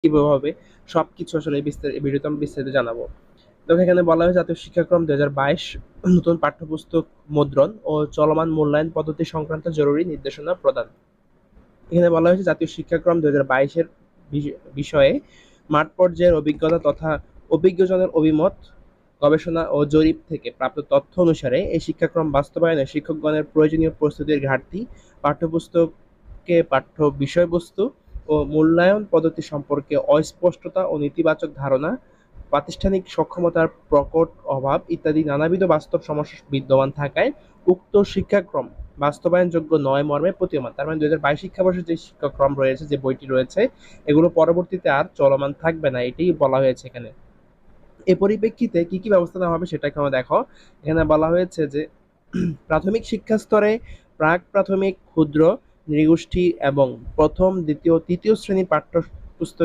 কিভাবে হবে সবকিছু আসলে এই ভিডিওতে আমি বিস্তারিত জানাবো। তো এখানে বলা হয়েছে জাতীয় শিক্ষাক্রম ২০২২ নতুন পাঠ্যপুস্তক মুদ্রণ ও চলমান মূল্যায়ন পদ্ধতি সংক্রান্ত জরুরি নির্দেশনা প্রদান। এখানে বলা হয়েছে জাতীয় শিক্ষাক্রম ২০২২ এর বিষয়ে মাঠ পর্যায়ের অভিজ্ঞতা তথা অভিজ্ঞজনের অভিমত, গবেষণা ও জরিপ থেকে প্রাপ্ত তথ্য অনুসারে এই শিক্ষাক্রম বাস্তবায়নে শিক্ষকগণের প্রয়োজনীয় প্রস্তুতির ঘাটতি, পাঠ্যপুস্তকে পাঠ্য বিষয়বস্তু ও মূল্যায়ন পদ্ধতি সম্পর্কে অস্পষ্টতা ও নেতিবাচক ধারণা, প্রাতিষ্ঠানিক সক্ষমতার প্রকট অভাব ইত্যাদি নানাবিধ বাস্তব সমস্যা বিদ্যমান থাকায় উক্ত শিক্ষাক্রম বাস্তবায়নযোগ্য নয় মর্মে প্রতীয়মান। তার মানে ২০২২ শিক্ষাবর্ষে যে শিক্ষাক্রম রয়েছে, যে বইটি রয়েছে, এগুলো পরবর্তীতে আর চলমান থাকবে না, এটাই বলা হয়েছে এখানে। এ পরিপ্রেক্ষিতে কি কি ব্যবস্থা নেওয়া হবে সেটা এখানে দেখো। এখানে বলা হয়েছে যে প্রাথমিক শিক্ষা স্তরে প্রাক প্রাথমিক, ক্ষুদ্র, নৃগোষ্ঠী এবং প্রথম, দ্বিতীয়, তৃতীয় শ্রেণী পাঠ্যপুস্তক